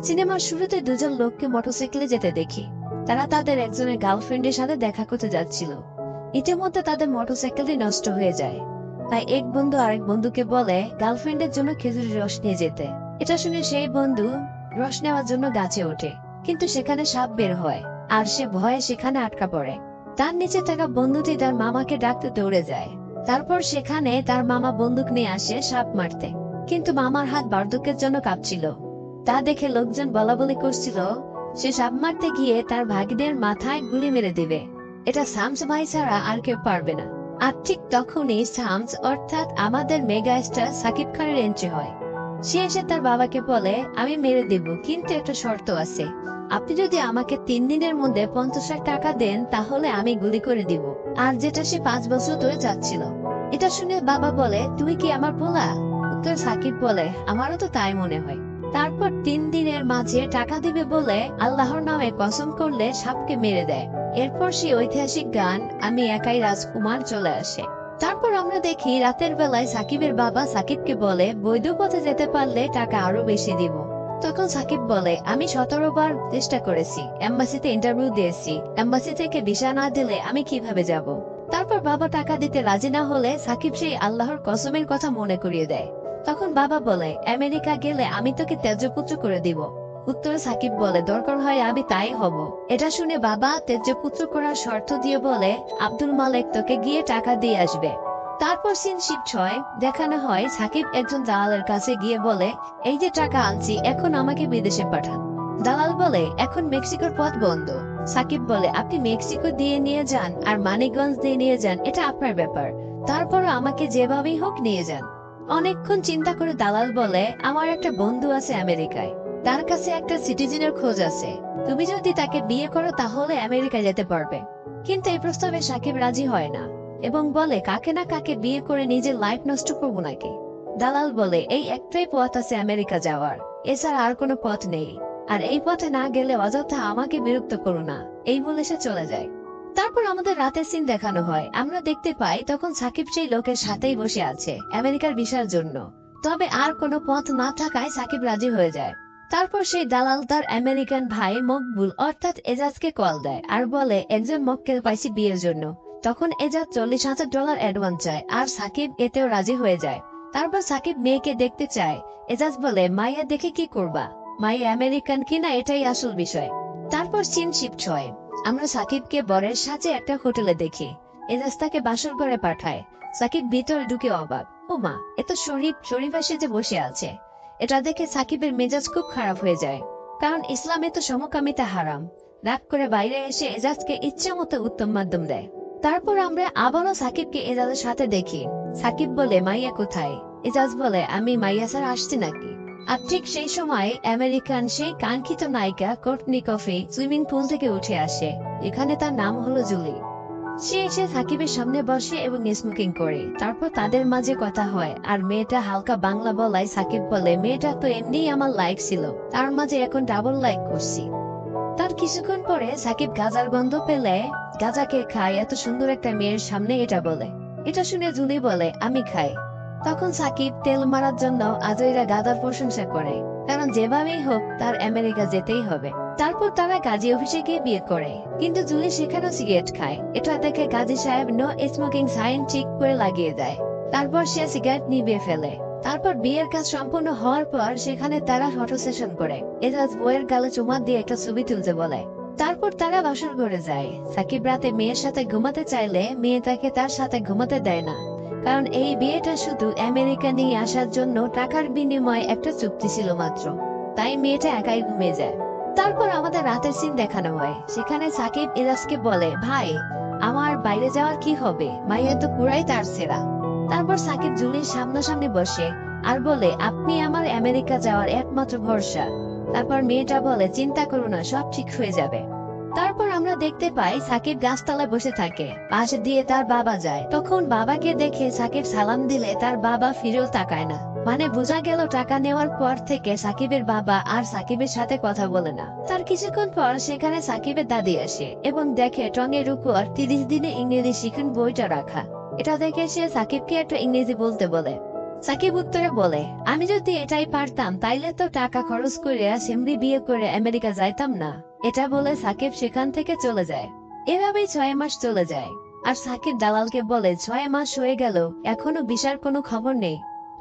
সিনেমার শুরুতে দুজন লোককে মোটরসাইকেলে যেতে দেখি। তারা তাদের একজনের গার্লফ্রেন্ডের সাথে দেখা করতে যাচ্ছিল। ইতিমধ্যে তাদের মোটরসাইকেলটি নষ্ট হয়ে যায়। তাই এক বন্ধু আরেক বন্ধুকে বলে গার্লফ্রেন্ডের জন্য খেজুরের রস নিয়ে যেতে। এটা শুনে সেই বন্ধু রস নেওয়ার জন্য গাছে ওঠে, কিন্তু সেখানে সাপ বের হয় আর সে ভয়ে সেখানে আটকা পড়ে। তার নিচে থাকা বন্ধুটি তার মামাকে ডাকতে দৌড়ে যায়। তারপর সেখানে তার মামা বন্দুক নিয়ে আসে সাপ মারতে, কিন্তু মামার হাত বার্ধক্যের জন্য কাঁপছিল। তা দেখে লোকজন বলাবলি করছিল সে সাপ মারতে গিয়ে তার ভাগিনের মাথায় গুলি মেরে দিবে। এটা শামস ভাই ছাড়া আর কেউ পারবে না। আর ঠিক তখনই শামস অর্থাৎ আমাদের মেগা স্টার সাকিব খানের এন্ট্রি হয়। সে এসে তার বাবাকে বলে আমি মেরে দেব, কিন্তু একটা শর্ত আছে। আপনি যদি আমাকে 3 দিনের মধ্যে 50 লাখ টাকা দেন তাহলে আমি গুলি করে দিব। আর যেটা সে 5 বছর ধরে যাচ্ছিল। এটা শুনে বাবা বলে তুমি কি আমার পোলা? উত্তর সাকিব বলে আমারও তো তাই মনে হয়। তারপর 3 দিনের মাঝে টাকা দিবে বলে আল্লাহর নামে কসম করলে সাপকে মেরে দেয়। এরপর সেই ঐতিহাসিক গান আমি একাই রাজকুমার চলে আসে। তারপর আমরা দেখি রাতের বেলায় সাকিবের বাবা সাকিবকে বলে বৈধ পথে যেতে পারলে টাকা আরো বেশি দিব। তখন সাকিব বলে আমি 17 বার চেষ্টা করেছি, এম্বাসিতে ইন্টারভিউ দিয়েছি, এম্বাসি থেকে ভিসা না দিলে আমি কিভাবে যাব। তারপর বাবা টাকা দিতে রাজি না হলে সাকিব সেই আল্লাহর কসমের কথা মনে করিয়ে দেয়। তখন বাবা বলে আমেরিকা গেলে আমি তোকে ত্যায্যপুত্র করে দিব। উত্তরে সাকিব বলে দরকার হয় আমি তাই হব। এটা শুনে বাবা ত্যায্যপুত্র করার শর্ত দিয়ে বলে আব্দুল মালেক তোকে গিয়ে টাকা দিয়ে আসবে। তারপর সিন শিফট হয়, দেখানো হয় সাকিব একজন দালালের কাছে গিয়ে বলে এই যে টাকা আনছি এখন আমাকে বিদেশে পাঠান। দালাল বলে এখন মেক্সিকোর পথ বন্ধ। সাকিব বলে আপনি মেক্সিকো দিয়ে নিয়ে যান আর মানিকগঞ্জ দিয়ে নিয়ে যান, এটা আপনার ব্যাপার, তারপরও আমাকে যেভাবেই হোক নিয়ে যান। অনেকক্ষণ চিন্তা করে দালাল বলে আমার একটা বন্ধু আছে আমেরিকায়, তার কাছে একটা সিটিজেনের খোঁজ আছে, তুমি যদি তাকে বিয়ে করো তাহলে আমেরিকায় যেতে পারবে। কিন্তু এই প্রস্তাবে সাকিব রাজি হয় না এবং বলে কাকে না কাকে বিয়ে করে নিজের লাইফ নষ্ট করবো নাকি। দালাল বলে এই একটাই পথ আছে আমেরিকা যাওয়ার, এছাড়া আর কোনো পথ নেই, আর এই পথে না গেলে অযথা আমাকে বিরক্ত করো না, এই বলে সে চলে যায়। তারপর আমাদের রাতের সিন দেখানো হয়, আমরা দেখতে পাই তখন সাকিব সেই লোকের সাথেই বসে আছে আমেরিকার ভিসার জন্য। তবে আর কোনো পথ না থাকায় সাকিব রাজি হয়ে যায়। তারপর সেই দালাল তার আমেরিকান ভাই মকবুল অর্থাৎ এজাজকে কল দেয় আর বলে একজন মক্কেল পাইছি বিয়ের জন্য। তখন এজাজ $40,000 অ্যাডভান্স চায় আর সাকিব এতেও রাজি হয়ে যায়। তারপর সাকিব মেয়েকে দেখতে চায়। এজাজ বলে মাইয়া দেখে কি করবা, মাইয়া আমেরিকান কিনা এটাই আসল বিষয়। তারপর সিন শিফট হয়, আমরা সাকিবকে বরের সাথে একটা হোটেলে দেখি। এজাজ তাকে বাসর ঘরে পাঠায়। সাকিব ভিতরে ঢুকে অবাক, ও মা এত শরীফা সেজে বসে আছে। এটা দেখে সাকিবের মেজাজ খুব খারাপ হয়ে যায়, কারণ ইসলামে তো সমকামিতা হারাম। রাগ করে বাইরে এসে এজাজকে ইচ্ছে মতো উত্তম মাধ্যম দেয়। তারপর আমরা আবারও সাকিবকে এজাজের সাথে দেখি। সাকিব বলে মাইয়া কোথায়? এজাজ বলে আমি মাইয়া স্যার আসছি নাকি। আর ঠিক সেই সময় আমেরিকান সেই কাঙ্ক্ষিত নায়িকা কোর্টনি কফি সুইমিং পুল থেকে উঠে আসে। এখানে তার নাম হলো জুলি। সে এসে সাকিবের সামনে বসে এবং স্মোকিং করে। তারপর তাদের মাঝে কথা হয় আর মেয়েটা হালকা বাংলা বলায় সাকিব বলে মেয়েটা তো এমনিই আমার লাইক ছিল, তার মাঝে এখন ডাবল লাইক করছি। তার কিছুক্ষণ পরে সাকিব গাঁজার গন্ধ পেলে গাঁজাকে খায়, এত সুন্দর একটা মেয়ের সামনে এটা বলে। এটা শুনে জুলি বলে আমি খাই। তখন সাকিব তেল মারার জন্য আজইরা গাঁজার প্রশংসা করে, কারণ যেভাবেই হোক তার আমেরিকা যেতেই হবে। তারপর তারা গাজী অফিসে গিয়ে বিয়ে করে, কিন্তু জুলি সেখানেও সিগারেট খায়। এটা দেখে গাজী সাহেব নো স্মোকিং সাইন ঠিক করে লাগিয়ে দেয়। তারপর সে সিগারেট নিভিয়ে ফেলে। তারপর বিয়ের কাজ সম্পূর্ণ হওয়ার পর সেখানে তারা ফটো সেশন করে। এজাজ বইয়ের গালে চুমা দিয়ে একটা ছবি তুলতে বলে। তারপর তারা বাসর ঘরে যায়। সাকিব রাতে মেয়ের সাথে ঘুমাতে চাইলে মেয়ে তাকে তার সাথে ঘুমাতে দেয় না, কারণ এই বিয়েটা শুধু আমেরিকা নিয়ে আসার জন্য টাকার বিনিময়ে একটা চুক্তি ছিল মাত্র। তাই মেয়েটা একাই ঘুমিয়ে যায়। তারপর আমাদের রাতের সিন দেখানো হয়, সেখানে সাকিব এজাজকে বলে ভাই আমার বাইরে যাওয়ার কি হবে, মাইয়া তো পুরাই তার সেরা। তারপর সাকিব জুলির সামনাসামনি বসে আর বলে আপনি আমার আমেরিকা যাওয়ার একমাত্র ভরসা। তারপর মেয়েটা বলে চিন্তা করো না, সব ঠিক হয়ে যাবে। তারপর আমরা দেখতে পাই সাকিব গাছতলায় বসে থাকে, পাশে দিয়ে তার বাবা যায়। তখন বাবাকে দেখে সাকিব সালাম দিলে তার বাবা ফিরেও তাকায় না, মানে বোঝা গেল টাকা নেওয়ার পর থেকে সাকিবের বাবা আর সাকিবের সাথে কথা বলে না। তার কিছুক্ষণ পর সেখানে সাকিবের দাদি আসে এবং দেখে টঙের উপর 30 দিনে ইংরেজি শিখুন বইটা রাখা। এটা দেখে সে সাকিবকে একটা ইংরেজি বলতে বলে। সাকিব উত্তরে বলে, আমি যদি এটাই পারতাম তাইলে তো টাকা খরচ করে সিমরি বিয়ে করে আমেরিকা যাইতাম না। এটা বলে সাকিব সেখান থেকে চলে যায়। এভাবেই 6 মাস চলে যায়। আর সাকিব দালালকে বলে 6 মাস হয়ে গেল, এখনো ভিসার কোনো খবর নেই।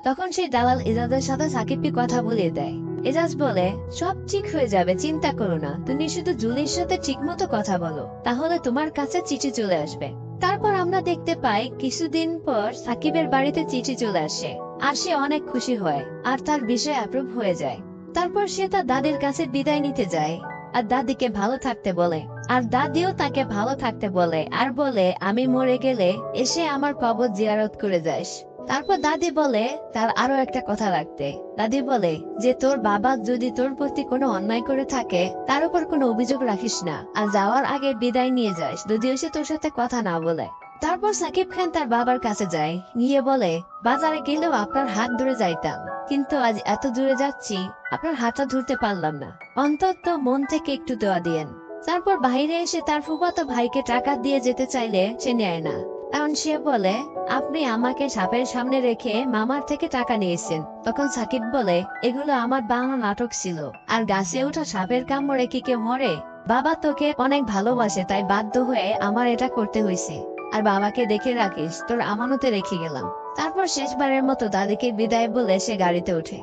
তখন সেই দালাল এজাজের সাথে সাকিবকে কথা বলিয়ে দেয়। এজাজ বলে, সব ঠিক হয়ে যাবে, চিন্তা করো না, তুমি শুধু জুলির সাথে ঠিক মতো কথা বলো, তাহলে তোমার কাছে চিঠি চলে আসবে। তারপর আমরা দেখতে পাই কিছুদিন পর সাকিবের বাড়িতে চিঠি চলে আসে। আর সে অনেক খুশি হয় আর তার বিষয় অ্যাপ্রুভ হয়ে যায়। তারপর সে তার দাদির কাছে বিদায় নিতে যায় আর দাদিকে ভালো থাকতে বলে। আর দাদিও তাকে ভালো থাকতে বলে আর বলে, আমি মরে গেলে এসে আমার কবর জিয়ারত করে যাস। তারপর দাদি বলে তার আরো একটা কথা রাখতে। দাদি বলে যে তোর বাবা যদি তোর প্রতি কোনো অন্যায় করে থাকে তার উপর কোনো অভিযোগ রাখিস না, আর যাওয়ার আগে বিদায় নিয়ে যাস, যদিও সে তোর সাথে কথা না বলে। তারপর সাকিব খান তার বাবার কাছে যায়, গিয়ে বলে, বাজারে গেলেও আপনার হাত ধরে যাইতাম, কিন্তু আজ এত দূরে যাচ্ছি আপনার হাতটা ধরতে পারলাম না, অন্তত মন থেকে একটু দোয়া দিয়েন। তারপর বাইরে এসে তার ফুফাতো ভাইকে টাকা দিয়ে যেতে চাইলে সে নেয় না, কারণ সে বলে, আপনি আমাকে সাপের সামনে রেখে মামার থেকে টাকা নিয়েছেন। তখন সাকিব বলে, এগুলো আমার বাংলা নাটক ছিল, আর গাছে ওঠা সাপের কামড়ে কি কেউ মরে? বাবা তোকে অনেক ভালোবাসে, তাই বাধ্য হয়ে আমার এটা করতে হয়েছে। আর বাবাকে দেখে রাখিস, তোর আমানতে রেখে গেলাম। তারপর শেষবারের মতো দাদিকে বিদায় বলে সে গাড়িতে ওঠে।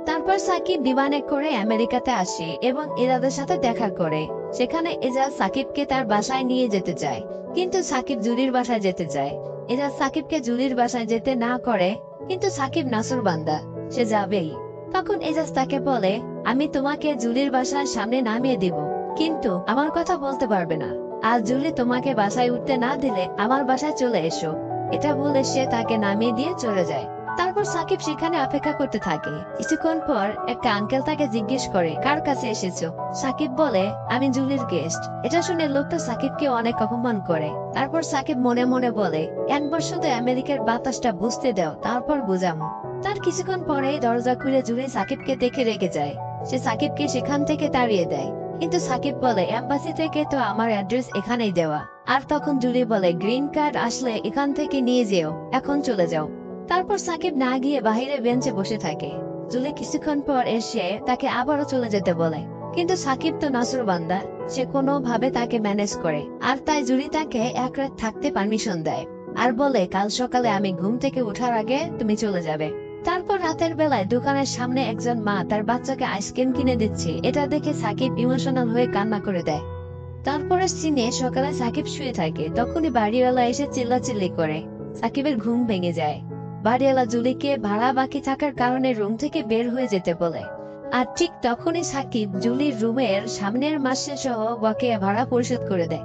তারপর সাকিব বিমানে করে আমেরিকাতে আসে এবং এজাজের সাথে দেখা করে। সেখানে এজাজ সাকিবকে তার বাসায় নিয়ে যেতে চায়, কিন্তু সাকিব জুলির বাসায় যেতে চায়। এজাজ সাকিবকে জুলির বাসায় যেতে না করে, কিন্তু সাকিব নাসুরবান্দা, সে যাবেই। তখন এজাজ তাকে বলে, আমি তোমাকে জুলির বাসার সামনে নামিয়ে দিব, কিন্তু আমার কথা বলতে পারবে না। আর জুলি তোমাকে বাসায় উঠতে না দিলে আমার বাসায় চলে এসো। এটা বলে সে তাকে নামিয়ে দিয়ে চলে যায়। তারপর সাকিব সেখানে অপেক্ষা করতে থাকে। কিছুক্ষণ পর একটা আঙ্কেল তাকে জিজ্ঞেস করে, কার কাছে এসেছো? সাকিব বলে, আমি জুলির গেস্ট। এটা শুনে লোকটা সাকিবকে অনেক অপমান করে। তারপর সাকিব মনে মনে বলে, একবার শুধু আমেরিকার বাতাসটা বুঝতে দাও, তারপর বুঝামো। তার কিছুক্ষণ পরেই দরজা খুলে জুলি সাকিবকে দেখে রেগে যায়। সে সাকিবকে সেখান থেকে তাড়িয়ে দেয়, কিন্তু সাকিব বলে, এম্বাসি থেকে তো আমার অ্যাড্রেস এখানেই দেওয়া। আর তখন জুলি বলে, গ্রিন কার্ড আসলে এখান থেকে নিয়ে যেও, এখন চলে যাও। তারপর সাকিব না গিয়ে বাহিরে বেঞ্চে বসে থাকে। জুলি কিছুক্ষণ পর এসে তাকে আবারও চলে যেতে বলে, কিন্তু সাকিব তো নাসুরবান্দা, সে কোনো ভাবে তাকে ম্যানেজ করে। আর তাই জুলি তাকে এক রাত থাকতে পারমিশন দেয় আর বলে, কাল সকালে আমি ঘুম থেকে ওঠার আগে তুমি চলে যাবে। তারপর রাতের বেলায় দোকানের সামনে একজন মা তার বাচ্চাকে আইসক্রিম কিনে দিচ্ছে। এটা দেখে সাকিব ইমোশনাল হয়ে কান্না করে দেয়। তারপরে সিনে সকালে সাকিব শুয়ে থাকে, তখনই বাড়িওয়ালা এসে চিল্লাচিল্লি করে। সাকিবের ঘুম ভেঙে যায়। বাড়িওয়ালা জুলিকে ভাড়া বাকি থাকার কারণে রুম থেকে বের হয়ে যেতে বলে। আর ঠিক তখনই সাকিব জুলির রুমের সামনের মাসে সহ বকেয়া ভাড়া পরিশোধ করে দেয়।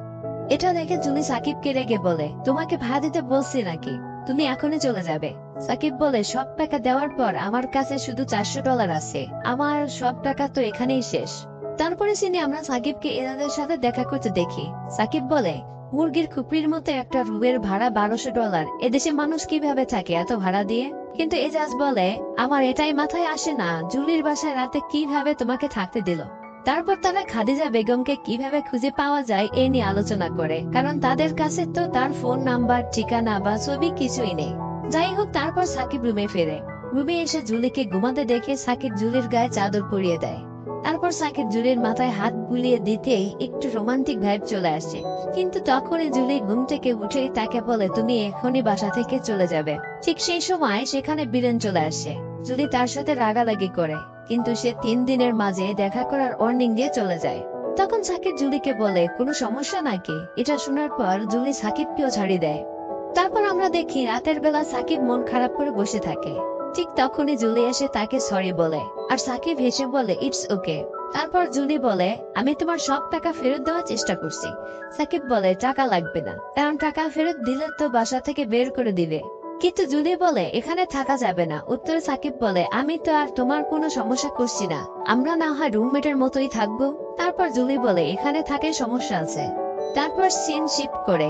এটা দেখে জুলি সাকিবকে রেগে বলে, তোমাকে ভাড়া দিতে বলছি নাকি, তুমি এখনই চলে যাবে। সাকিব বলে, সব টাকা দেওয়ার পর আমার কাছে শুধু $400 আছে, আমার সব টাকা তো এখানেই শেষ। তারপরে সিনে আমরা সাকিবকে এনাদের সাথে দেখা করতে দেখি। সাকিব বলে, মুরগির খুপড়ির মতো একটা রুমের ভাড়া $1200। এদেশে মানুষ কিভাবে থাকে এত ভাড়া দিয়ে? কিন্তু এজাজ বলে, আমার এটাই মাথায় আসে না, জুলির বাসায় রাতে কিভাবে তোমাকে থাকতে দিল। তারপর তারা খাদিজা বেগমকে কিভাবে খুঁজে পাওয়া যায় এ নিয়ে আলোচনা করে, কারণ তাদের কাছে তো তার ফোন নাম্বার, ঠিকানা বা ছবি কিছুই নেই। যাই হোক, তারপর সাকিব রুমে ফেরে। রুমে এসে জুলিকে ঘুমাতে দেখে সাকিব জুলির গায়ে চাদর পরিয়ে দেয়। তারপর সাকিব জুলির মাথায় হাত বুলিয়ে দিতেই একটু রোমান্টিক ভাইব চলে আসে। কিন্তু তখনই জুলি ঘুম থেকে উঠেই তাকে বলে, তুমি এখনই বাসা থেকে চলে যাবে। ঠিক সেই সময় সেখানে বীরেন চলে আসে। জুলি তার সাথে রাগারাগি করে, কিন্তু সে 3 দিনের মাঝে দেখা করার ওয়ার্নিং দিয়ে চলে যায়। তখন সাকিব জুলিকে বলে, কোনো সমস্যা নাকি? এটা শোনার পর জুলি সাকিবকেও ছাড়িয়ে দেয়। তারপর আমরা দেখি রাতের বেলা সাকিব মন খারাপ করে বসে থাকে। ঠিক তখনই জুলি এসে তাকে সরি বলে, আর সাকিব হেসে বলে, ইটস ওকে। তারপর জুলি বলে, আমি তোমার সব টাকা ফেরত দেওয়ার চেষ্টা করছি। সাকিব বলে, টাকা লাগবে না, কারণ টাকা ফেরত দিলে তো বাসা থেকে বের করে দিবে। কিন্তু জুলি বলে, এখানে থাকা যাবে না। উত্তরে সাকিব বলে, আমি তো আর তোমার কোনো সমস্যা করছি না, আমরা না হয় রুমমেটের মতোই থাকবো। তারপর জুলি বলে, এখানে থাকে সমস্যা আছে। তারপর সিন শিফট করে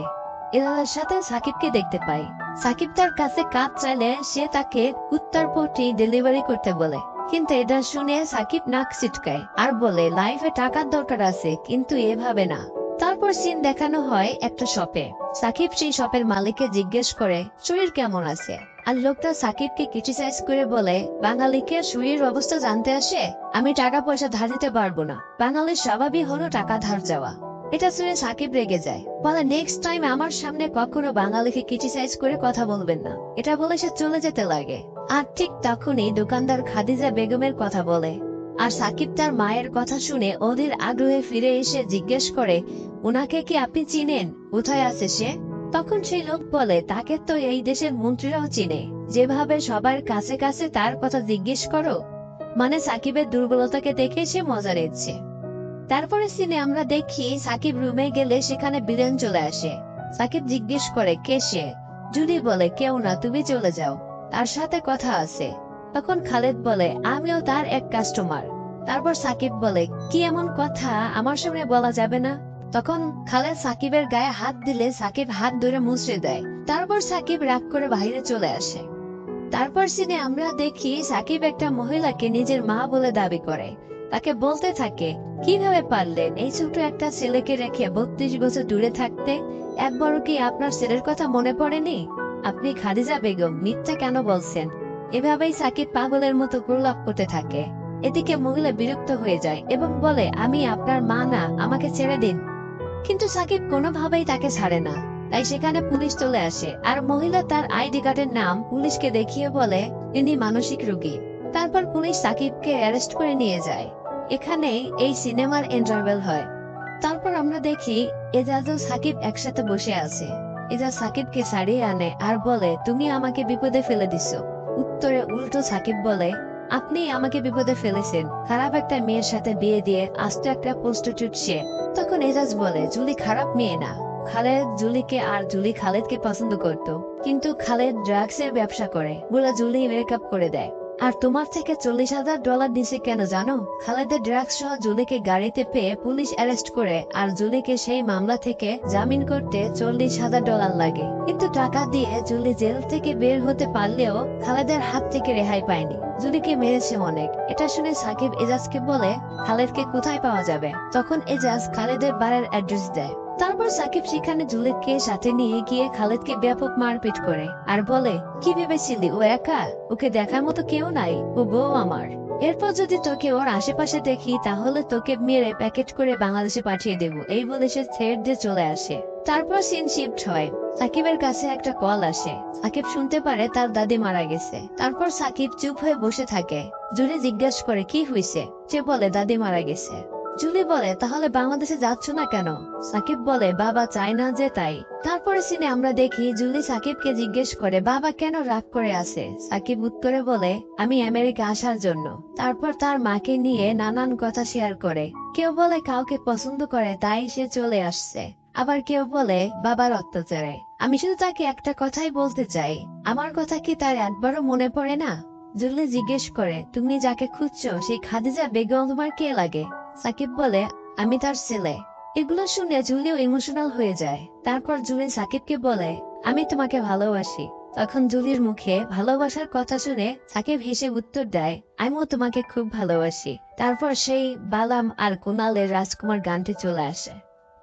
এলার সাথে সাকিবকে দেখতে পাই। সাকিব তার কাছে কাজ চাইলে সে তাকে উত্তরপত্রী ডেলিভারি করতে বলে, কিন্তু এটা শুনে সাকিব নাক ছিটকায় আর বলে, লাইফে টাকার দরকার আছে, কিন্তু এভাবে না। তারপর তারপর সিন দেখানো হয় একটা শপে। সাকিব সেই শপের মালিককে জিজ্ঞেস করে শরীর কেমন আছে, আর লোকটা সাকিবকে ক্রিটিসাইজ করে বলে বাঙালিকে শরীরের অবস্থা জানতে আসে, আমি টাকা পয়সা ধার দিতে পারবো না, বাঙালির স্বভাবই হলো টাকা ধার যাওয়া। এটা শুনে সাকিব রেগে যায়, বলে নেক্সট টাইম আমার সামনে কখনো বাঙালিকে ক্রিটিসাইজ করে কথা বলবেন না। এটা বলে সে চলে যেতে লাগে। আর ঠিক তখনই দোকানদার খাদিজা বেগমের কথা বলে, আর সাকিব তার মায়ের কথা শুনে ওদের আগ্রহে ফিরে এসে জিজ্ঞেস করে উনাকে কি আপনি চিনেন, কোথায় আছে সে? তখন সেই লোক বলে তাকে তো এই দেশের মন্ত্রীরাও চিনে, যেভাবে সবার কাছে কাছে তার কথা জিজ্ঞেস করো। মানে সাকিবের দুর্বলতাকে দেখে সে মজা নিচ্ছে। তারপরে সিনে আমরা দেখি সাকিব রুমে গেলে সেখানে বিলেন চলে আসে। সাকিব জিজ্ঞেস করে কে সে? জুলি বলে কেউ না, তুমি চলে যাও, তার সাথে কথা আছে। তখন খালেদ বলে আমিও তার এক কাস্টমার। তারপর সাকিব বলে কি এমন কথা আমার সামনে বলা যাবে না? তখন খালেদ সাকিবের গায়ে হাত দিলে সাকিব হাত ধরে মুচড়ে দেয়। তারপর সাকিব রাগ করে বাইরে চলে আসে। তারপর সিনে আমরা দেখি সাকিব একটা মহিলাকে নিজের মা বলে দাবি করে। তাকে বলতে থাকে কিভাবে পারলেন এই ছোট একটা ছেলেকে রেখে 32 বছর দূরে থাকতে? একবারও কি আপনার ছেলের কথা মনে পড়েনি? আপনি খাদিজা বেগম, মিথ্যা কেন বলছেন? এভাবেই সাকিব পাগলের মতো প্রলাপ করতে থাকে। এদিকে মহিলা বিরক্ত হয়ে যায় এবং বলে আমি আপনার মা না, আমাকে ছেড়ে দিন। কিন্তু সাকিব কোনোভাবেই তাকে ছাড়ে না। তাই সেখানে পুলিশ চলে আসে, আর মহিলা তার আইডি কার্ডের নাম পুলিশকে দেখিয়ে বলে ইনি মানসিক রোগী। তারপর পুলিশ সাকিবকে অ্যারেস্ট করে নিয়ে যায়। এখানেই এই সিনেমার ইন্টারভেল হয়। তারপর আমরা দেখি এজাজ ও সাকিব একসাথে বসে আছে। এজাজ সাকিবকে ছাড়িয়ে আনে আর বলে তুমি আমাকে বিপদে ফেলে দিছো। উত্তরে উল্টো সাকিব বলে আপনি আমাকে বিপদে ফেলেছেন, খারাপ একটা মেয়ের সাথে বিয়ে দিয়ে আস্ত একটা প্রস্টিটিউট সে। তখন এজাজ বলে জুলি খারাপ মেয়ে না, খালেদ জুলিকে আর জুলি খালেদকে পছন্দ করত, কিন্তু খালেদ ড্রাগসের ব্যবসা করে বলে জুলি ব্রেকআপ করে দেয়। আর তোমার থেকে $40,000 নিছে কেন জানো? খালেদের ড্রাগস সহ জুলিকে গাড়িতে পেয়ে পুলিশ অ্যারেস্ট করে, আর জুলিকে সেই মামলা থেকে জামিন করতে $40,000 লাগে। কিন্তু টাকা দিয়ে জুলি জেল থেকে বের হতে পারলেও খালেদের হাত থেকে রেহাই পায়নি, জুলিকে মেরেছে অনেক। এটা শুনে সাকিব এজাজকে বলে খালেদকে কোথায় পাওয়া যাবে। তখন এজাজ খালেদের বাড়ির অ্যাড্রেস দেয়। তারপর সাকিব সেখানে জুলিকে সাথে নিয়ে গিয়ে খালেদকে ব্যাপক মারপিট করে আর বলে কি ভেবেছিলি ও একা? ওকে দেখার মতো কেউ নাই, ও বউ আমার। এরপর যদি তোকে ওর আশেপাশে দেখি তাহলে তোকে মেরে প্যাকেট করে বাংলাদেশে পাঠিয়ে দেব, এই বলে সে থ্রেট দিয়ে চলে আসে। তারপর সিন শিফট হয়। সাকিবের কাছে একটা কল আসে। সাকিব শুনতে পারে তার দাদি মারা গেছে। তারপর সাকিব চুপ হয়ে বসে থাকে। জুলি জিজ্ঞেস করে কি হয়েছে? সে বলে দাদি মারা গেছে। জুলি বলে তাহলে বাংলাদেশে যাচ্ছ না কেন? সাকিব বলে বাবা চায় না যে তাই। তারপরে সিনে আমরা দেখি জুলি সাকিবকে জিজ্ঞেস করে বাবা কেন রাগ করে আছে? সাকিব উত্তরে বলে আমি আমেরিকা আসার জন্য। তারপর তার মাকে নিয়ে নানান কথা শেয়ার করে। কেউ বলে কাউকে পছন্দ করে তাই সে চলে আসছে, আবার কেউ বলে বাবার অত্যাচারে। আমি শুধু তাকে একটা কথাই বলতে চাই, আমার কথা কি তার একবারও মনে পড়ে না? জুলি জিজ্ঞেস করে তুমি যাকে খুঁজছো সেই খাদিজা বেগম তোমার কে লাগে? সাকিব বলে আমি তার ছেলে। এগুলো শুনে জুলিও ইমোশনাল হয়ে যায়। তারপর জুলি সাকিবকে বলে আমি তোমাকে ভালোবাসি। তখন জুলির মুখে ভালোবাসার কথা শুনে সাকিব হেসে উত্তর দেয় আমিও তোমাকে খুব ভালোবাসি। তারপর সেই বালাম আর কুনালের রাজকুমার গানটি চলে আসে।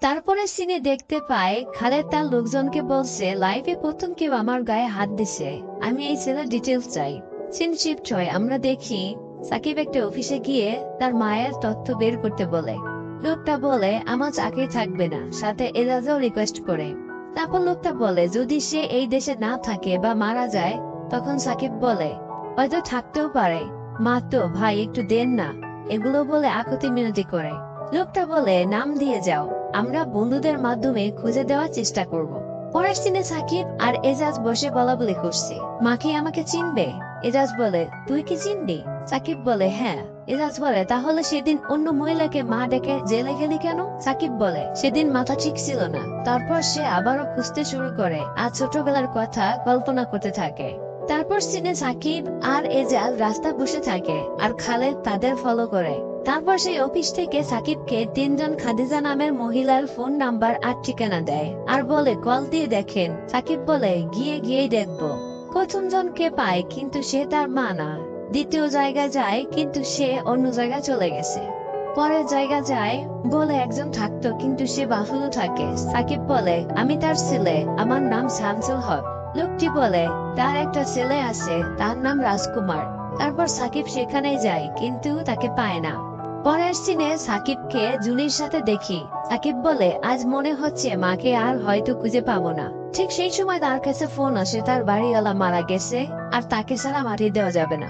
তারপরে সিনে দেখতে পায় খালেদ তার লোকজনকে বলছে লাইফে প্রথম কেউ আমার গায়ে হাত দিছে, আমি এই ছেলের ডিটেলস চাই। সিন শিফট হয়। আমরা দেখি সাকিব একটা অফিসে গিয়ে তার মায়ের তথ্য বের করতে বলে। লোকটা বলে আমার চাকরি থাকবে না, সাথে এজাজও রিকোয়েস্ট করে। তারপর লোকটা বলে যদি সে এই দেশে না থাকে বা মারা যায়। তখন সাকিব বলে হয়তো থাকতেও পারে, মা তো ভাই একটু দেন না। এগুলো বলে আকুতি মিনতি করে। লোকটা বলে নাম দিয়ে যাও, আমরা বন্ধুদের মাধ্যমে খুঁজে দেওয়ার চেষ্টা করব। পরের সিনে সাকিব আর এজাজ বসে বলা বলে করছে মা কি আমাকে চিনবে? এজাজ বলে তুই কি চিনবি? সাকিব বলে হ্যাঁ। এজাজ বলে তাহলে সেদিন অন্য মহিলাকে মা ডেকে জেলে গেলি কেন? সাকিব বলে সেদিন মাথা ঠিক ছিল না। তারপর সে আবারও খুঁজতে শুরু করে আর ছোটবেলার কথা কল্পনা করতে থাকে। তারপর সিনে সাকিব আর এজাজ রাস্তা বসে থাকে আর খালেদ তাদের ফলো করে। তারপর সেই অফিস থেকে সাকিবকে 3 জন খাদিজা নামের মহিলার ফোন নাম্বার আর ঠিকানা দেয় আর বলে কল দিয়ে দেখেন। সাকিব বলে গিয়েই দেখবো। প্রথম জনকে পায় কিন্তু সে তার মা না। দ্বিতীয় জায়গায় যায় কিন্তু সে অন্য জায়গায় চলে গেছে। পরের জায়গা যায় বলে একজন থাকতো, কিন্তু সে বাফুলো থাকে। সাকিব বলে আমি তার ছেলে, আমার নাম শামসুল হক। লোকটি বলে তার একটা ছেলে আছে, তার নাম রাজকুমার। তারপর সাকিব সেখানে যায়, কিন্তু তাকে পায় না। পরের সিনে সাকিবকে জুলির সাথে দেখি। সাকিব বলে আজ মনে হচ্ছে মাকে আর হয়তো খুঁজে পাবো না। ঠিক সেই সময় তার কাছে ফোন আসে, তার বাড়িওয়ালা মারা গেছে আর তাকে ছাড়া মাটি দেওয়া যাবে না।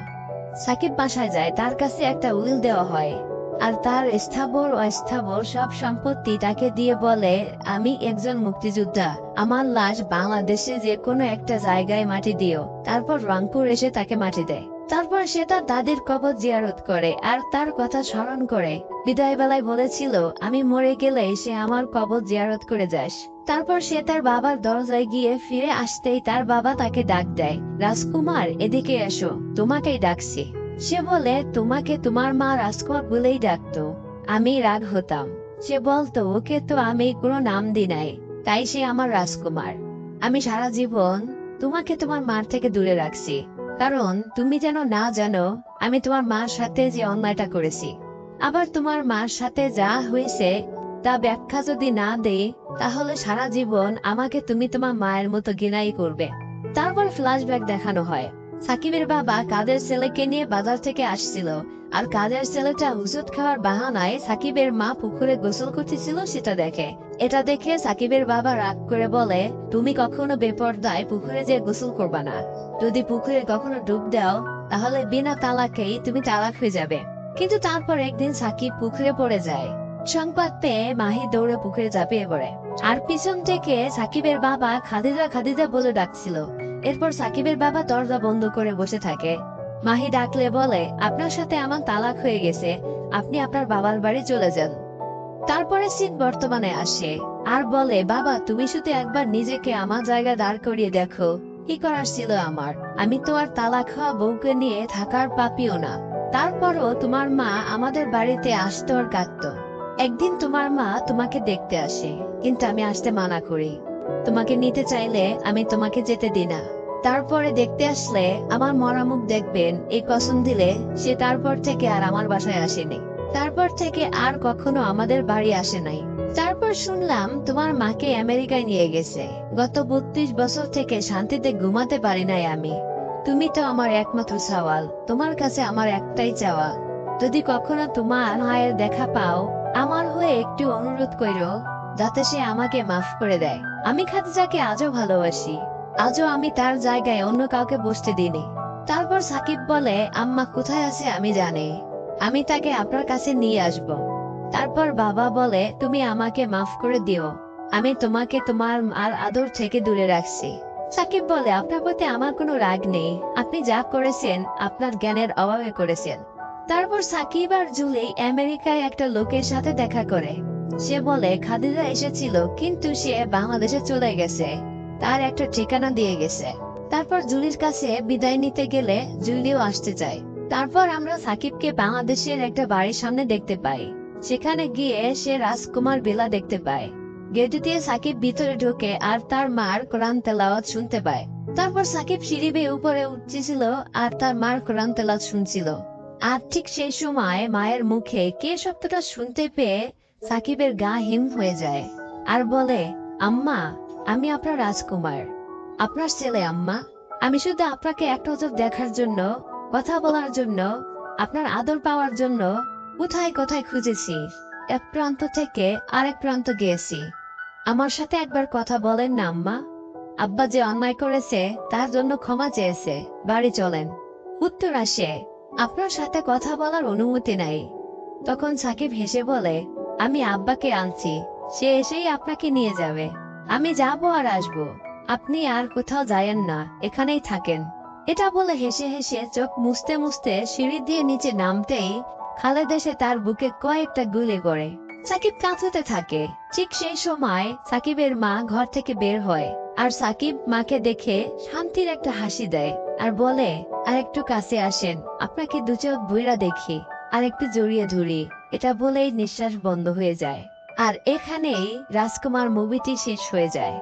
সাকিব বাসায় যায়, তার কাছে একটা উইল দেওয়া হয় আর তার স্থাবর ও অস্থাবর সব সম্পত্তি তাকে দিয়ে বলে আমি একজন মুক্তিযোদ্ধা, আমার লাশ বাংলাদেশে যে কোনো একটা জায়গায় মাটি দিও। তারপর রংপুর এসে তাকে মাটি দেয়। তারপর সে তার দাদির কবর জিয়ারত করে আর তার কথা স্মরণ করে। বিদায় বেলায় বলেছিল আমি মরে গেলে সে আমার কবর জিয়ারত করে যাস। তারপর সে তার বাবার দরজায় গিয়ে ফিরে আসতেই তার বাবা তাকে ডাক দেয়, রাজকুমার এদিকে এসো, তোমাকেই ডাকছি। সে বলে তোমাকে তোমার মা রাজকুমার বলেই ডাকতো। আমি রাগ হতাম। সে বলতো ওকে তো আমি কোনো নাম দিই নাই, তাই সে আমার রাজকুমার। আমি সারা জীবন তোমাকে তোমার মার থেকে দূরে রাখছি, কারণ তুমি যেন না জানো আমি তোমার মার সাথে যে অন্যায়টা করেছি। আবার তোমার মার সাথে যা হয়েছে তা ব্যাখ্যা যদি না দেই, তাহলে সারা জীবন আমাকে তুমি তোমার মায়ের মতো ঘৃণাই করবে। তারপর ফ্ল্যাশব্যাক দেখানো হয়। সাকিবের বাবা কাদের ছেলেকে নিয়ে বাজার থেকে আসছিল, আর কাদের ছেলেটা ওষুধ খাওয়ার বাহানায় সাকিবের মা পুকুরে গোসল করতেছিল সেটা দেখে। এটা দেখে সাকিবের বাবা রাগ করে বলে তুমি কখনো বেপরদায় পুকুরে যে গোসল করবা না। যদি পুকুরে কখনো ডুব দাও তাহলে বিনা তালাকেই তুমি তালাক হয়ে যাবে। কিন্তু তারপর একদিন সাকিব পুকুরে পড়ে যায়। সংবাদ পেয়ে মাহি দৌড়ে পুকুরে ঝাঁপিয়ে পড়ে, আর পিছন থেকে সাকিবের বাবা খাদিজা খাদিজা বলে ডাকছিল। এরপর সাকিবের বাবা দরজা বন্ধ করে বসে থাকে। মাহি ডাকলে বলে আপনার সাথে আমার তালাক হয়ে গেছে, আপনি আপনার বাবার বাড়ি চলে যান। তারপরে সিন বর্তমানে আসে আর বলে বাবা তুমি শুধু একবার নিজেকে আমার জায়গায় দাঁড় করিয়ে দেখো, কি করার ছিল আমার? আমি তো আর তালাক হওয়া বউকে নিয়ে থাকার পাপিও না। তারপরও তোমার মা আমাদের বাড়িতে আসতো আর কাঁদতো। একদিন তোমার মা তোমাকে দেখতে আসে, কিন্তু আমি আসতে মানা করি। তোমাকে নিতে চাইলে আমি তোমাকে যেতে দিই না। তারপরে দেখতে আসলে আমার মরা মুখ দেখবেন এই কসম দিলে সে তারপর থেকে আর আমার বাসায় আসেনি। তারপর থেকে আর কখনো আমাদের বাড়ি আসে নাই। তারপর শুনলাম তোমার মাকে আমেরিকায় নিয়ে গেছে। গত 32 বছর থেকে শান্তিতে ঘুমাতে পারি নাই আমি। তুমি তো আমার একমাত্র সওয়াল, তোমার কাছে আমার একটাই চাওয়া, যদি কখনো তোমার মায়ের দেখা পাও আমার হয়ে একটু অনুরোধ করো যাতে সে আমাকে মাফ করে দেয়। আমি খাদিজাকে আজও ভালোবাসি, আজও আমি তার জায়গায় অন্য কাউকে বসতে দিইনি। তারপর সাকিব বলে আম্মা কোথায় আছে আমি জানি, আমি তাকে আপনার কাছে নিয়ে আসব। তারপর বাবা বলে তুমি আমাকে মাফ করে দিও, আমি তোমাকে তোমার মার আদর থেকে দূরে রাখছি। সাকিব বলে আপনার প্রতি আমার কোনো রাগ নেই, আপনি যা করেছেন আপনার জ্ঞানের অভাবে করেছেন। তারপর সাকিব আর জুলি আমেরিকায় একটা লোকের সাথে দেখা করে। সে বলে খাদিজা এসেছিল কিন্তু সে বাংলাদেশে চলে গেছে, তার একটা ঠিকানা দিয়ে গেছে। তারপর জুলির কাছে বিদায় নিতে গেলে জুলিও আসতে চায়। তারপর আমরা সাকিবকে বাংলাদেশের একটা বাড়ির সামনে দেখতে পাই। সেখানে গিয়ে সে রাজকুমার বেলা দেখতে পায়। গেট দিয়ে সাকিব ভিতরে ঢোকে আর তার মার কোরআন তেলাওয়াত শুনতে পায়। তারপর সাকিব সিঁড়ি বেয়ে উপরে উঠছিল আর তার মার কোরআন তেলাওয়াত শুনছিল। আর ঠিক সেই সময় মায়ের মুখে কে শব্দটা শুনতে পেয়ে সাকিবের গা হিম হয়ে যায় আর বলে আম্মা আমি আপনার রাজকুমার, আপনার ছেলে আম্মা। আমি শুধু আপনাকে এক নজর দেখার জন্য, কথা বলার জন্য, আপনার আদর পাওয়ার জন্য কোথায় কোথায় খুঁজেছি, এক প্রান্ত থেকে আরেক প্রান্ত গিয়েছি। আমার সাথে একবার কথা বলেন না আম্মা। আব্বা যে অন্যায় করেছে তার জন্য ক্ষমা চেয়েছে, বাড়ি চলেন। উত্তর আসে আপনার সাথে কথা বলার অনুমতি নাই। তখন সাকিব হেসে বলে আমি আব্বাকে আনছি, সে এসেই আপনাকে নিয়ে যাবে। আমি যাবো আর আসবো, আপনি আর কোথাও যায়েন না, এখানেই থাকেন। এটা বলে হেসে হেসে চোখ মুছতে মুছতে সিঁড়ি দিয়ে নিচে নামতেই খালেদ এসে তার বুকে কয়েকটা গুলি করে। সাকিব কাঁদতে থাকে। ঠিক সেই সময় সাকিবের মা ঘর থেকে বের হয় আর সাকিব মাকে দেখে শান্তির একটা হাসি দেয় আর বলে আর একটু কাছে আসেন, আপনাকে দু চোখ বুইরা দেখি আর একটু জড়িয়ে ধরি। এটা বলেই নিঃশ্বাস বন্ধ হয়ে যায়। আর এখানেই রাজকুমার মুভিটি শেষ হয়ে যায়।